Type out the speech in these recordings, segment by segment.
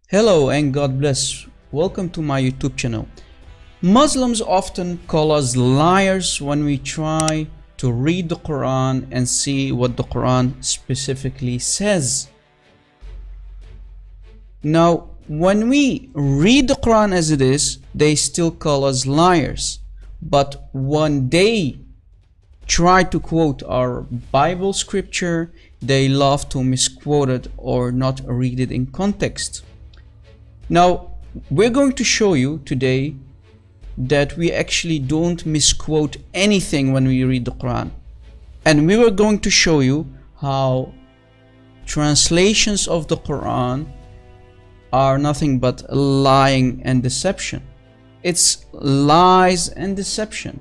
Hello and God bless. Welcome to my YouTube channel. Muslims often call us liars when we try to read the Quran and see what the Quran specifically says. Now, when we read the Quran as it is, they still call us liars. But when they try to quote our Bible scripture, they love to misquote it or not read it in context. Now, we're going to show you today that we actually don't misquote anything when we read the Quran. And we were going to show you how translations of the Quran are nothing but lying and deception. It's lies and deception.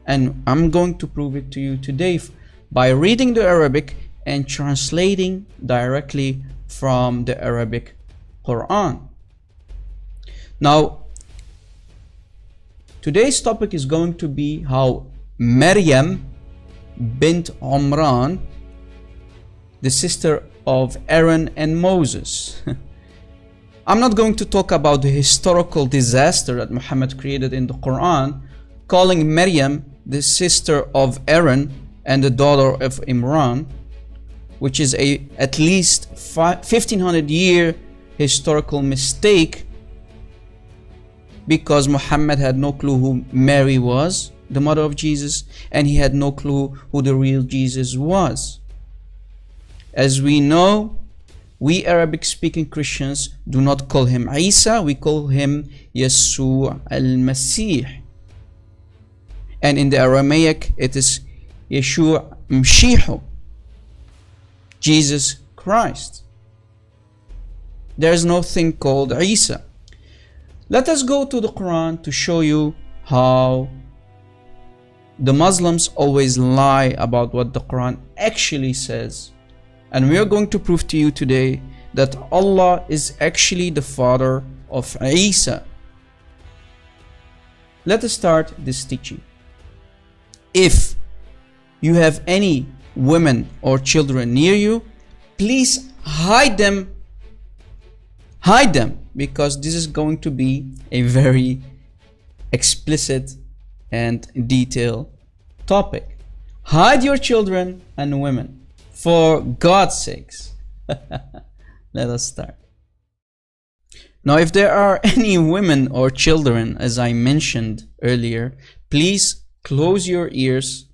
And I'm going to prove it to you today by reading the Arabic and translating directly from the Arabic Quran. Now, today's topic is going to be how Maryam bint Umran, the sister of Aaron and Moses. I'm not going to talk about the historical disaster that Muhammad created in the Quran, calling Maryam the sister of Aaron and the daughter of Imran, which is at least 1500-year historical mistake, because Muhammad had no clue who Mary was, the mother of Jesus, and he had no clue who the real Jesus was. As we know, we Arabic-speaking Christians do not call him Isa, we call him Yeshua al-Masih. And in the Aramaic, it is Yeshua Mshihu, Jesus Christ. There is no thing called Isa. Let us go to the Quran to show you how the Muslims always lie about what the Quran actually says. And we are going to prove to you today that Allah is actually the father of Isa. Let us start this teaching. If you have any women or children near you, please hide them, because this is going to be a very explicit and detailed topic. Hide your children and women, for God's sakes. Let us start. Now, if there are any women or children, as I mentioned earlier, please close your ears.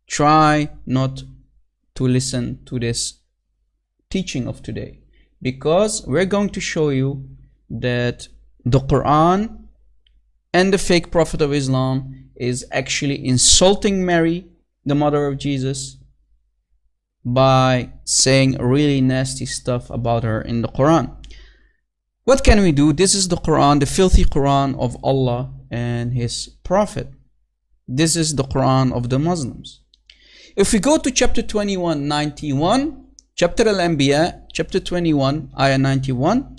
Try not to listen to this teaching of today, because we're going to show you that the Quran and the fake prophet of Islam is actually insulting Mary, the mother of Jesus, by saying really nasty stuff about her in the Quran. What can we do? This is the Quran, the filthy Quran of Allah and His Prophet. This is the Quran of the Muslims. If we go to chapter 21, 91, chapter Al-Anbiya, chapter 21, ayah 91,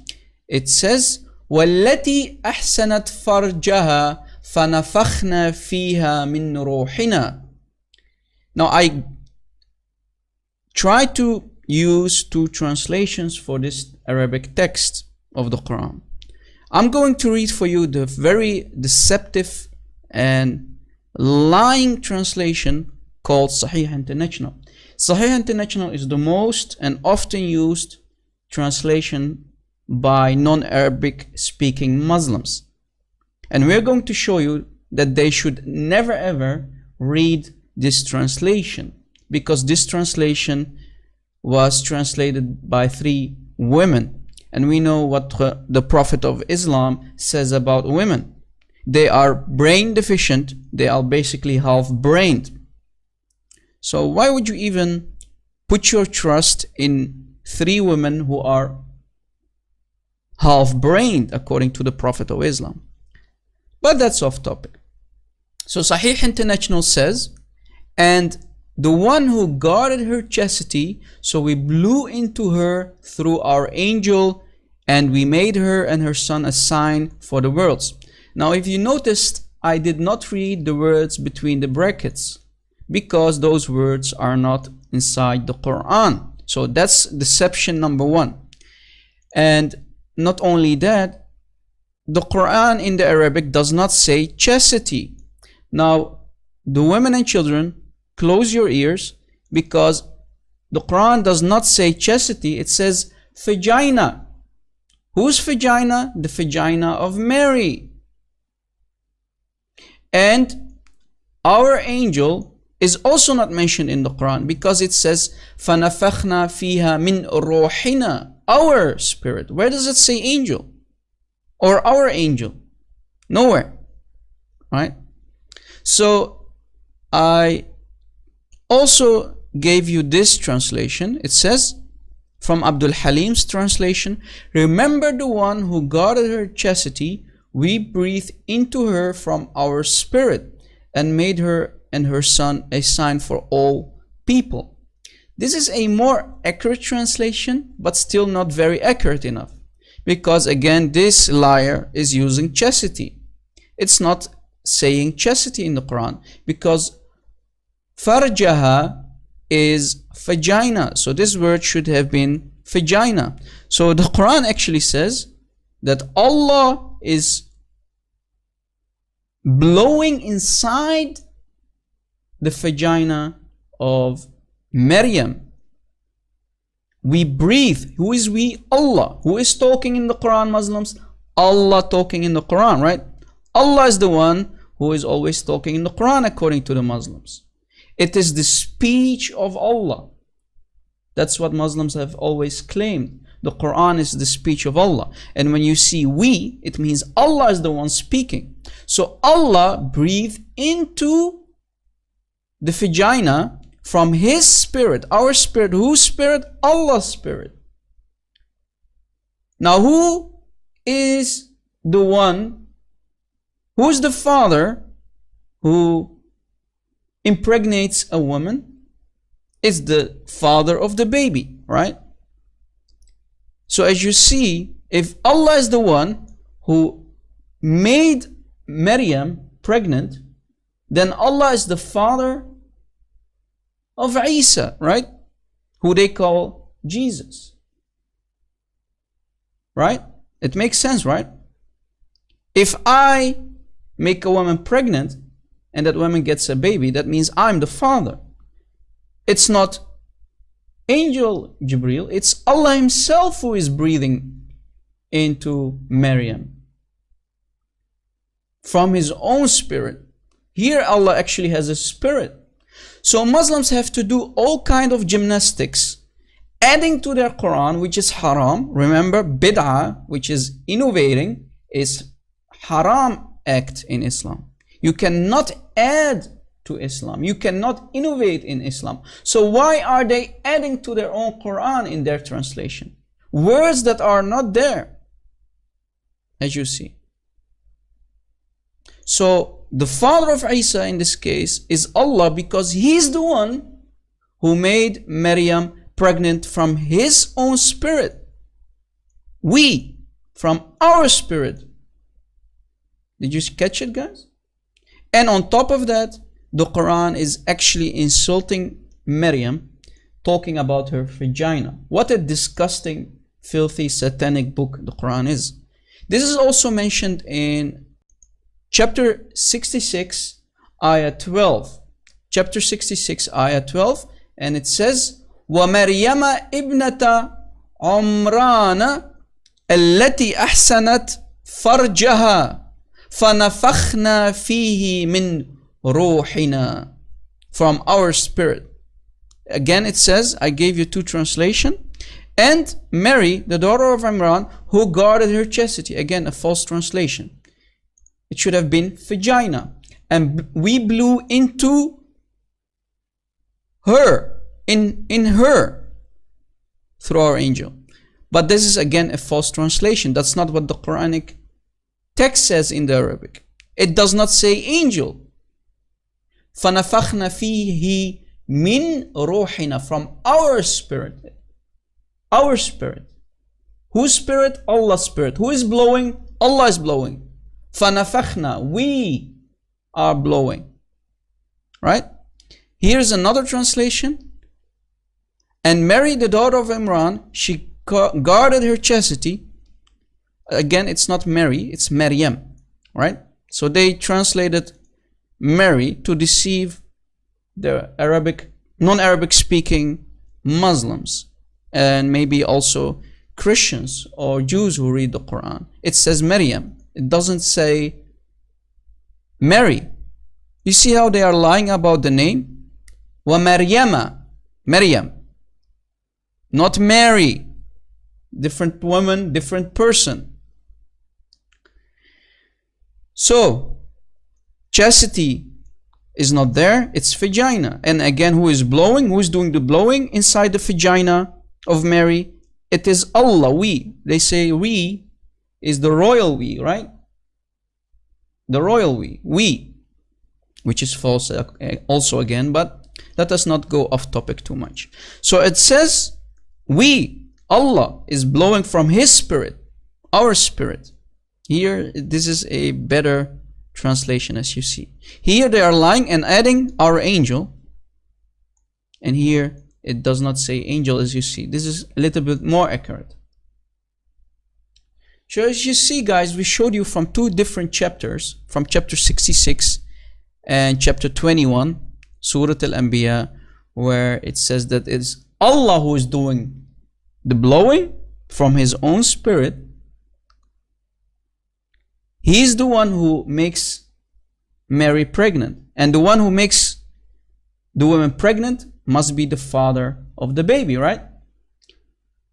it says, وَالَّتِي أَحْسَنَتْ فَرْجَهَا فَنَفَخْنَا فِيهَا مِنْ رُوحِنَا. Now, I try to use two translations for this Arabic text of the Quran. I'm going to read for you the very deceptive and lying translation called Sahih International. Sahih International is the most and often used translation by non-Arabic speaking Muslims. And we're going to show you that they should never ever read this translation, because this translation was translated by 3 women. And we know what the Prophet of Islam says about women. They are brain deficient. They are basically half-brained. So why would you even put your trust in 3 women who are half-brained, according to the Prophet of Islam? But that's off topic. So Sahih International says, and the one who guarded her chastity, so we blew into her through our angel, and we made her and her son a sign for the worlds. Now, if you noticed, I did not read the words between the brackets, because those words are not inside the Quran. So that's deception number 1. And not only that, the Quran in the Arabic does not say chastity. Now, the women and children, close your ears, because the Quran does not say chastity, it says vagina. Whose vagina? The vagina of Mary. And our angel is also not mentioned in the Quran, because it says فَنَفَخْنَا فِيهَا مِنْ رُوحِنَا, our spirit. Where does it say angel? Or our angel? Nowhere. Right? So I also gave you this translation. It says, from Abdul Halim's translation, remember the one who guarded her chastity, we breathed into her from our spirit and made her and her son a sign for all people. This is a more accurate translation, but still not very accurate enough, because again, this liar is using chastity. It's not saying chastity in the Quran, because farjaha is vagina, so this word should have been vagina. So the Quran actually says that Allah is blowing inside the vagina of Maryam. We breathe. Who is we? Allah. Who is talking in the Quran, Muslims? Allah talking in the Quran, right? Allah is the one who is always talking in the Quran, according to the Muslims. It is the speech of Allah. That's what Muslims have always claimed. The Quran is the speech of Allah. And when you see we, it means Allah is the one speaking. So Allah breathed into the vagina from His spirit, our spirit. Whose spirit? Allah's spirit. Now, who is the one, who's the father who impregnates a woman? It's the father of the baby, right? So as you see, if Allah is the one who made Maryam pregnant, then Allah is the father of Isa, right? Who they call Jesus. Right? It makes sense, right? If I make a woman pregnant and that woman gets a baby, that means I'm the father. It's not Angel Jibreel, it's Allah Himself who is breathing into Maryam from His own spirit. Here Allah actually has a spirit. So Muslims have to do all kind of gymnastics, adding to their Quran, which is haram. Remember, bid'ah, which is innovating, is haram act in Islam. You cannot add to Islam. You cannot innovate in Islam. So why are they adding to their own Quran in their translation? Words that are not there, as you see. So the father of Isa in this case is Allah, because He's the one who made Maryam pregnant from His own spirit. We, from our spirit. Did you catch it, guys? And on top of that, the Quran is actually insulting Maryam, talking about her vagina. What a disgusting, filthy, satanic book the Quran is. This is also mentioned in chapter 66, ayah 12. Chapter 66, ayah 12. And it says, وَمَرْيَمَ إِبْنَةَ عُمْرَانَ الَّتِي أَحْسَنَتْ فَرْجَهَا فَنَفَخْنَا فِيهِ مِنْ ruhina, from our spirit. Again it says, I gave you two translations. And Mary, the daughter of Imran, who guarded her chastity. Again, a false translation. It should have been vagina. And we blew into her, in her, through our angel. But this is again a false translation. That's not what the Quranic text says in the Arabic. It does not say angel. فَنَفَخْنَا فِيهِ مِنْ رُوحِنَا, from our spirit. Our spirit. Whose spirit? Allah's spirit. Who is blowing? Allah is blowing. فَنَفَخْنَا, we are blowing. Right? Here's another translation. And Mary, the daughter of Imran, she guarded her chastity, Again, it's not Mary, it's Maryam, right? So they translated Mary to deceive the non-Arabic speaking Muslims, and maybe also Christians or Jews who read the Quran. It says Maryam. It doesn't say Mary. You see how they are lying about the name? Wa Maryama, Maryam, not Mary. Different woman, different person. So chastity is not there, it's vagina. And again, who is blowing? Who is doing the blowing inside the vagina of Mary? It is Allah, we. They say we is the royal we, right? The royal we, which is false also again, but let us not go off topic too much. So it says we, Allah is blowing from His spirit, our spirit. Here, this is a better translation, as you see. Here they are lying and adding our angel, and here it does not say angel, as you see. This is a little bit more accurate. So as you see, guys, we showed you from two different chapters, from chapter 66 and chapter 21, Surah Al-Anbiya, where it says that it's Allah who is doing the blowing from His own spirit. He's the one who makes Mary pregnant, and the one who makes the woman pregnant must be the father of the baby, right?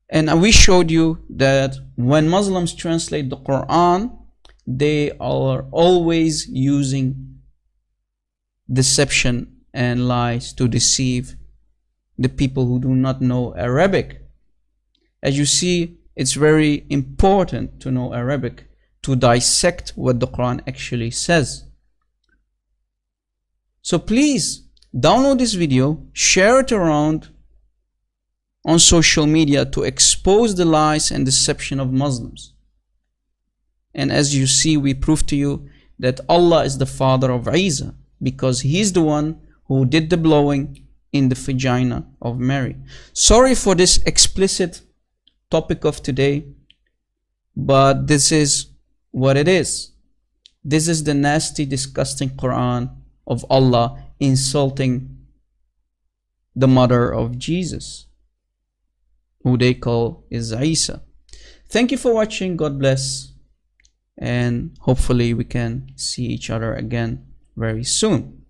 And we showed you that when Muslims translate the Quran, they are always using deception and lies to deceive the people who do not know Arabic. As you see, it's very important to know Arabic to dissect what the Quran actually says. So please download this video, share it around on social media to expose the lies and deception of Muslims. And as you see, we prove to you that Allah is the father of Isa, because He's the one who did the blowing in the vagina of Mary. Sorry for this explicit topic of today, but this is what it is. This is the nasty, disgusting Quran of Allah insulting the mother of Jesus, who they call is Isa. Thank you for watching. God bless, and hopefully we can see each other again very soon.